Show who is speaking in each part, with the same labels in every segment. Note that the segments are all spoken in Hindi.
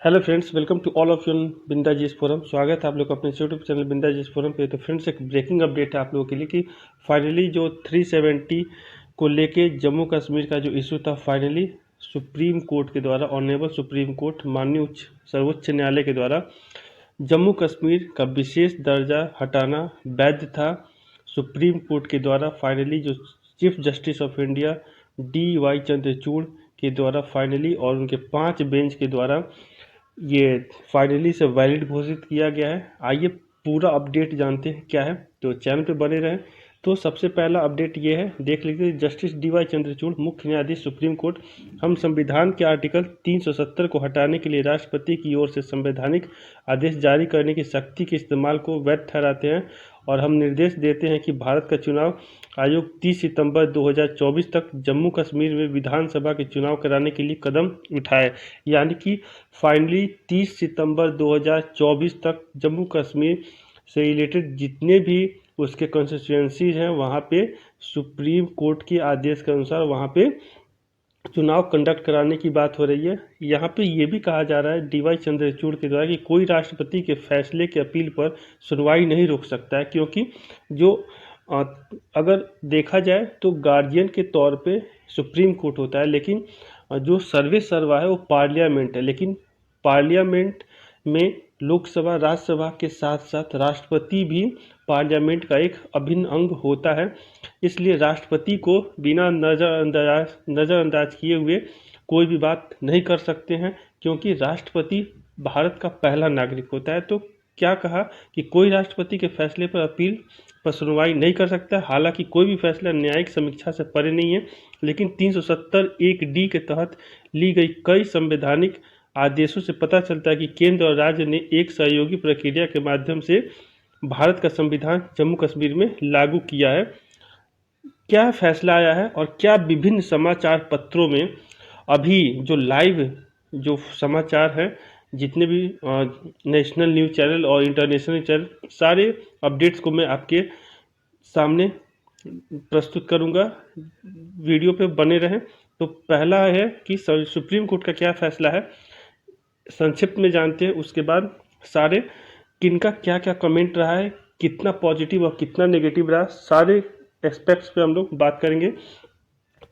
Speaker 1: Hello friends, welcome to all of you Binda जीस फोरम। स्वागत है आप लोग अपने यूट्यूब चैनल बिंदा जीस फोरम पे। तो फ्रेंड्स, एक ब्रेकिंग अपडेट है आप लोगों के लिए कि फाइनली जो 370 को लेके जम्मू कश्मीर का जो इशू था, फाइनली सुप्रीम कोर्ट के द्वारा, ऑनरेबल सुप्रीम कोर्ट माननीय सर्वोच्च न्यायालय के द्वारा जम्मू कश्मीर का विशेष दर्जा हटाना वैध था। सुप्रीम कोर्ट के द्वारा फाइनली जो chief justice of India DY Chandrachud के द्वारा फाइनली और उनके 5 बेंच के द्वारा ये फाइनली से वैलिड घोषित किया गया है। आइए पूरा अपडेट जानते हैं क्या है, तो चैनल पे बने रहें। तो सबसे पहला अपडेट ये है, देख लीजिए। जस्टिस DY चंद्रचूड़, मुख्य न्यायाधीश सुप्रीम कोर्ट, हम संविधान के आर्टिकल 370 को हटाने के लिए राष्ट्रपति की ओर से संवैधानिक आदेश जारी करने की शक्ति के इस्तेमाल को वैध ठहराते हैं और हम निर्देश देते हैं कि भारत का चुनाव आयोग 30 सितंबर 2024 तक जम्मू कश्मीर में विधानसभा के चुनाव कराने के लिए कदम उठाए। यानी कि फाइनली 30 सितंबर 2024 तक जम्मू कश्मीर से रिलेटेड जितने भी उसके कॉन्स्टिट्यूएंसीज हैं, वहाँ पे सुप्रीम कोर्ट के आदेश के अनुसार वहाँ पे चुनाव कंडक्ट कराने की बात हो रही है। यहाँ पे ये भी कहा जा रहा है DY चंद्रचूड़ के द्वारा कि कोई राष्ट्रपति के फैसले के अपील पर सुनवाई नहीं रोक सकता है, क्योंकि जो अगर देखा जाए तो गार्जियन के तौर पे सुप्रीम कोर्ट होता है, लेकिन जो सर्वे सर्वा है वो पार्लियामेंट है। लेकिन पार्लियामेंट में लोकसभा राज्यसभा के साथ साथ राष्ट्रपति भी पार्लियामेंट का एक अभिन्न अंग होता है। इसलिए राष्ट्रपति को बिना नज़रअंदाज किए हुए कोई भी बात नहीं कर सकते हैं, क्योंकि राष्ट्रपति भारत का पहला नागरिक होता है। तो क्या कहा कि कोई राष्ट्रपति के फैसले पर अपील पर सुनवाई नहीं कर सकता। हालांकि कोई भी फैसला न्यायिक समीक्षा से परे नहीं है, लेकिन 370(1)(d) के तहत ली गई कई संवैधानिक आदेशों से पता चलता है कि केंद्र और राज्य ने एक सहयोगी प्रक्रिया के माध्यम से भारत का संविधान जम्मू कश्मीर में लागू किया है। क्या फैसला आया है और क्या विभिन्न समाचार पत्रों में अभी जो लाइव जो समाचार हैं, जितने भी नेशनल न्यूज़ चैनल और इंटरनेशनल चैनल, सारे अपडेट्स को मैं आपके सामने प्रस्तुत करूंगा। वीडियो पे बने रहें। तो पहला है कि सुप्रीम कोर्ट का क्या फैसला है, संक्षिप्त में जानते हैं। उसके बाद सारे किनका क्या क्या कमेंट रहा है, कितना पॉजिटिव और कितना नेगेटिव रहा, सारे एस्पेक्ट्स पे हम लोग बात करेंगे।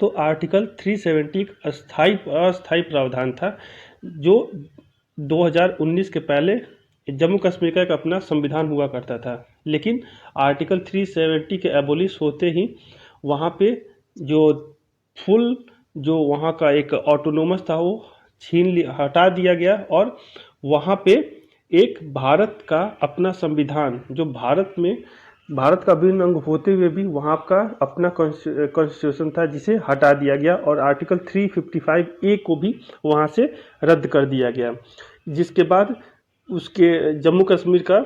Speaker 1: तो आर्टिकल 370 एक अस्थायी प्रावधान था, जो 2019 के पहले जम्मू कश्मीर का एक अपना संविधान हुआ करता था। लेकिन आर्टिकल 370 के एबोलिश होते ही वहाँ पे जो फुल जो वहाँ का एक ऑटोनोमस था वो हटा दिया गया और वहाँ पे एक भारत का अपना संविधान, जो भारत का अभिन्न अंग होते हुए भी वहाँ का अपना कॉन्स्टिट्यूशन था, जिसे हटा दिया गया और आर्टिकल 355(a) को भी वहाँ से रद्द कर दिया गया। जिसके बाद उसके जम्मू कश्मीर का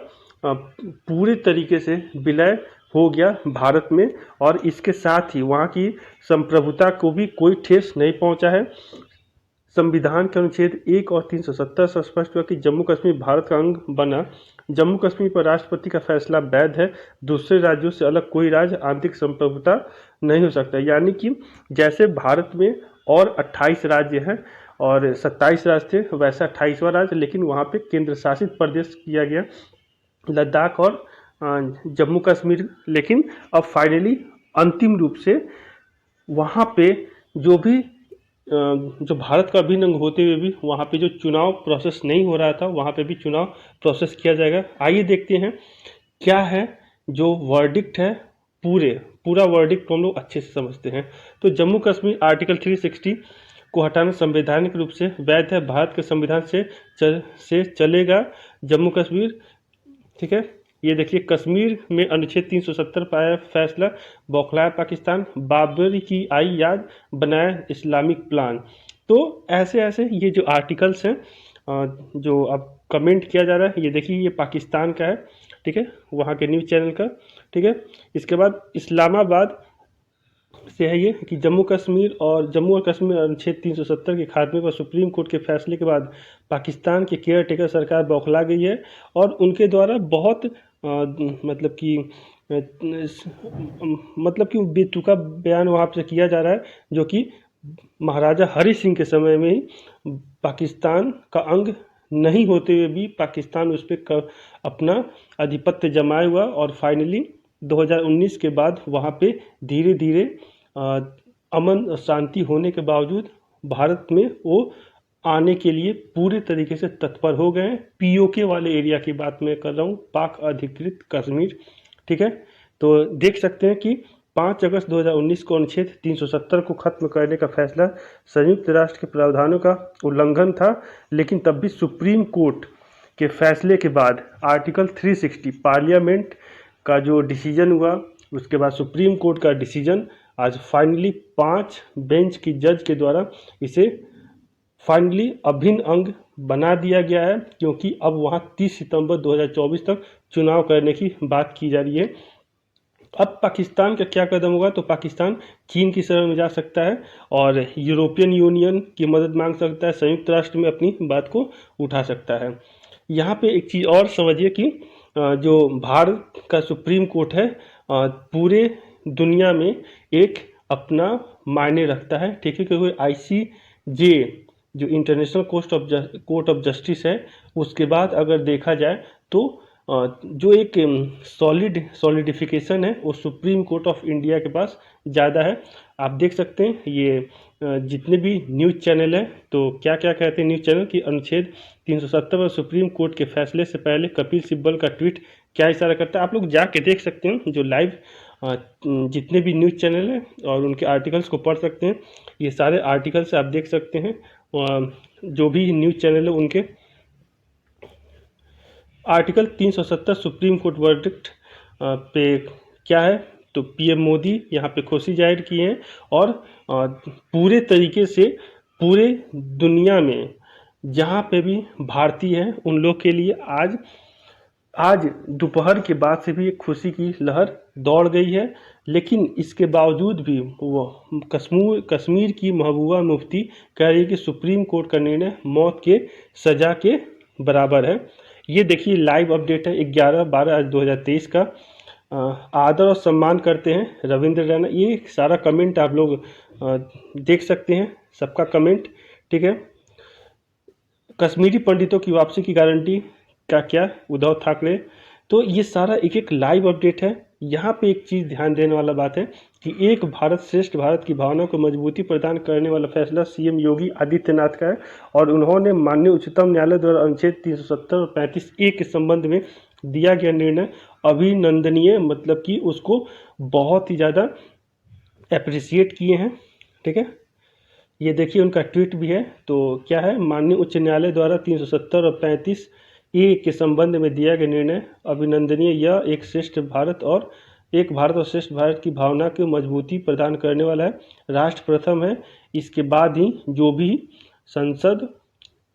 Speaker 1: पूरे तरीके से विलय हो गया भारत में, और इसके साथ ही वहाँ की संप्रभुता को भी कोई ठेस नहीं पहुँचा है। संविधान के अनुच्छेद 1 और 370 से स्पष्ट हुआ कि जम्मू कश्मीर भारत का अंग बना। जम्मू कश्मीर पर राष्ट्रपति का फैसला वैध है। दूसरे राज्यों से अलग कोई राज्य आंतरिक संप्रभुता नहीं हो सकता। यानी कि जैसे भारत में और 28 राज्य हैं और 27 राज्य थे, वैसा 28वां राज्य, लेकिन वहाँ पे केंद्र शासित प्रदेश किया गया लद्दाख और जम्मू कश्मीर। लेकिन अब फाइनली अंतिम रूप से वहाँ पे जो भारत का अभिन्न अंग होते हुए भी वहाँ पे जो चुनाव प्रोसेस नहीं हो रहा था, वहाँ पे भी चुनाव प्रोसेस किया जाएगा। आइए देखते हैं क्या है जो वर्डिक्ट है। पूरा वर्डिक्ट को हम लोग अच्छे से समझते हैं। तो जम्मू कश्मीर आर्टिकल 360 को हटाना संवैधानिक रूप से वैध है। भारत के संविधान से चलेगा जम्मू कश्मीर। ठीक है, ये देखिए, कश्मीर में अनुच्छेद 370 पाया फैसला, बौखलाया पाकिस्तान, बाबर की आई याद, बनाया इस्लामिक प्लान। तो ऐसे ऐसे ये जो आर्टिकल्स हैं जो अब कमेंट किया जा रहा है, ये देखिए, ये पाकिस्तान का है। ठीक है, वहाँ के न्यूज़ चैनल का। ठीक है, इसके बाद इस्लामाबाद से है ये कि जम्मू और कश्मीर अनुच्छेद 370 के खात्मे पर सुप्रीम कोर्ट के फैसले के बाद पाकिस्तान की केयर टेकर सरकार बौखला गई है और उनके द्वारा बहुत मतलब कि बेतुका बयान वहाँ से किया जा रहा है, जो कि महाराजा हरि सिंह के समय में ही पाकिस्तान का अंग नहीं होते हुए भी पाकिस्तान उस पर अपना आधिपत्य जमाए हुआ और फाइनली 2019 के बाद वहाँ पे धीरे धीरे अमन शांति होने के बावजूद भारत में वो आने के लिए पूरे तरीके से तत्पर हो गए हैं। पीओके वाले एरिया की बात मैं कर रहा हूँ, पाक अधिकृत कश्मीर। ठीक है, तो देख सकते हैं कि 5 अगस्त 2019 को अनुच्छेद 370 को खत्म करने का फैसला संयुक्त राष्ट्र के प्रावधानों का उल्लंघन था, लेकिन तब भी सुप्रीम कोर्ट के फैसले के बाद आर्टिकल 360 पार्लियामेंट का जो डिसीजन हुआ, उसके बाद सुप्रीम कोर्ट का डिसीजन आज फाइनली 5 बेंच की जज के द्वारा इसे फाइनली अभिन्न अंग बना दिया गया है, क्योंकि अब वहाँ 30 सितंबर 2024 तक चुनाव करने की बात की जा रही है। अब पाकिस्तान का क्या कदम होगा, तो पाकिस्तान चीन की शरण में जा सकता है और यूरोपियन यूनियन की मदद मांग सकता है, संयुक्त राष्ट्र में अपनी बात को उठा सकता है। यहाँ पे एक चीज़ और समझिए कि जो भारत का सुप्रीम कोर्ट है पूरे दुनिया में एक अपना मायने रखता है। ठीक है, क्योंकि ICJ जो इंटरनेशनल कोर्ट ऑफ जस्टिस है, उसके बाद अगर देखा जाए तो जो एक सॉलिडिफिकेशन है वो सुप्रीम कोर्ट ऑफ इंडिया के पास ज़्यादा है। आप देख सकते हैं ये जितने भी न्यूज़ चैनल है तो क्या क्या कहते हैं न्यूज़ चैनल कि अनुच्छेद 370 पर सुप्रीम कोर्ट के फैसले से पहले कपिल सिब्बल का ट्वीट क्या इशारा करता है। आप लोग जाके देख सकते हैं, जो लाइव जितने भी न्यूज़ चैनल हैं और उनके आर्टिकल्स को पढ़ सकते हैं। ये सारे आर्टिकल्स आप देख सकते हैं, जो भी न्यूज़ चैनल है उनके आर्टिकल 370 सुप्रीम कोर्ट वर्डिक्ट पे क्या है, तो PM मोदी यहाँ पे खुशी जाहिर की है और पूरे तरीके से पूरे दुनिया में जहाँ पे भी भारतीय हैं उन लोग के लिए आज दोपहर के बाद से भी एक खुशी की लहर दौड़ गई है। लेकिन इसके बावजूद भी वो कश्मीर की महबूबा मुफ्ती कह रही है कि सुप्रीम कोर्ट का निर्णय मौत के सज़ा के बराबर है। ये देखिए लाइव अपडेट है 11/12 आज 2023 का। आदर और सम्मान करते हैं रविंद्र रैना। ये सारा कमेंट आप लोग देख सकते हैं, सबका कमेंट। ठीक है, कश्मीरी पंडितों की वापसी की गारंटी का क्या, उद्धव ठाकरे। तो ये सारा एक एक लाइव अपडेट है। यहाँ पे एक चीज़ ध्यान देने वाला बात है कि एक भारत श्रेष्ठ भारत की भावना को मजबूती प्रदान करने वाला फैसला CM योगी आदित्यनाथ का है और उन्होंने माननीय उच्चतम न्यायालय द्वारा अनुच्छेद 370 और 35A के संबंध में दिया गया निर्णय अभिनंदनीय, मतलब कि उसको बहुत ही ज़्यादा अप्रिसिएट किए हैं। ठीक है, ये देखिए उनका ट्वीट भी है। तो क्या है, माननीय उच्च न्यायालय द्वारा 370 और 35A के संबंध में दिया गया निर्णय अभिनंदनीय, यह एक भारत और श्रेष्ठ भारत की भावना को मजबूती प्रदान करने वाला है। राष्ट्र प्रथम है, इसके बाद ही जो भी संसद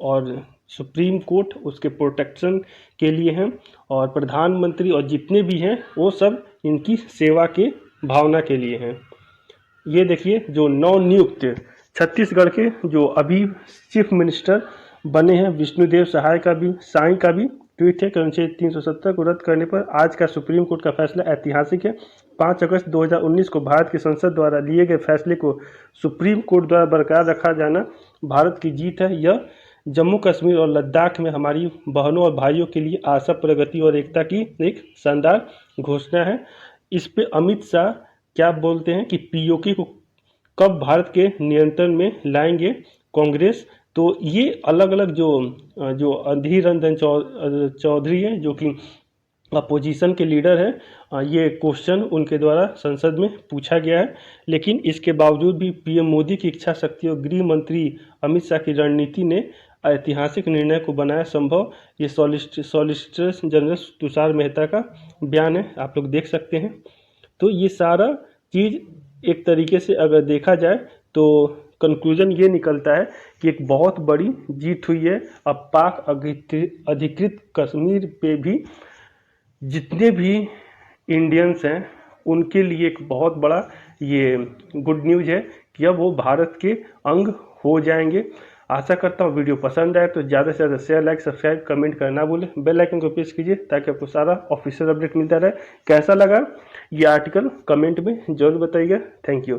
Speaker 1: और सुप्रीम कोर्ट उसके प्रोटेक्शन के लिए हैं और प्रधानमंत्री और जितने भी हैं वो सब इनकी सेवा के भावना के लिए हैं। ये देखिए जो नवनियुक्त छत्तीसगढ़ के जो अभी चीफ मिनिस्टर बने हैं विष्णुदेव साई का भी ट्वीट है कि अनुच्छेद 370 को रद्द करने पर आज का सुप्रीम कोर्ट का फैसला ऐतिहासिक है। 5 अगस्त 2019 को भारत की संसद द्वारा लिए गए फैसले को सुप्रीम कोर्ट द्वारा बरकरार रखा जाना भारत की जीत है। यह जम्मू कश्मीर और लद्दाख में हमारी बहनों और भाइयों के लिए आशा, प्रगति और एकता की एक शानदार घोषणा है। इस पे अमित शाह क्या बोलते हैं कि POK को कब भारत के नियंत्रण में लाएंगे कांग्रेस। तो ये अलग अलग जो अधीर रंजन चौधरी हैं जो कि अपोजिशन के लीडर हैं, ये क्वेश्चन उनके द्वारा संसद में पूछा गया है। लेकिन इसके बावजूद भी PM मोदी की इच्छा शक्ति और गृह मंत्री अमित शाह की रणनीति ने ऐतिहासिक निर्णय को बनाया संभव। ये सॉलिसिटर जनरल तुषार मेहता का बयान है, आप लोग देख सकते हैं। तो ये सारा चीज़ एक तरीके से अगर देखा जाए तो कंक्लूजन ये निकलता है कि एक बहुत बड़ी जीत हुई है। अब पाक अधिकृत कश्मीर पे भी जितने भी इंडियंस हैं उनके लिए एक बहुत बड़ा ये गुड न्यूज़ है कि अब वो भारत के अंग हो जाएंगे। आशा करता हूँ वीडियो पसंद आए तो ज़्यादा से ज़्यादा शेयर, लाइक, सब्सक्राइब, कमेंट करना भूलें। बेल आइकन को प्रेस कीजिए ताकि आपको सारा ऑफिशियल अपडेट मिलता रहे। कैसा लगा ये आर्टिकल कमेंट में जरूर बताइएगा। Thank you.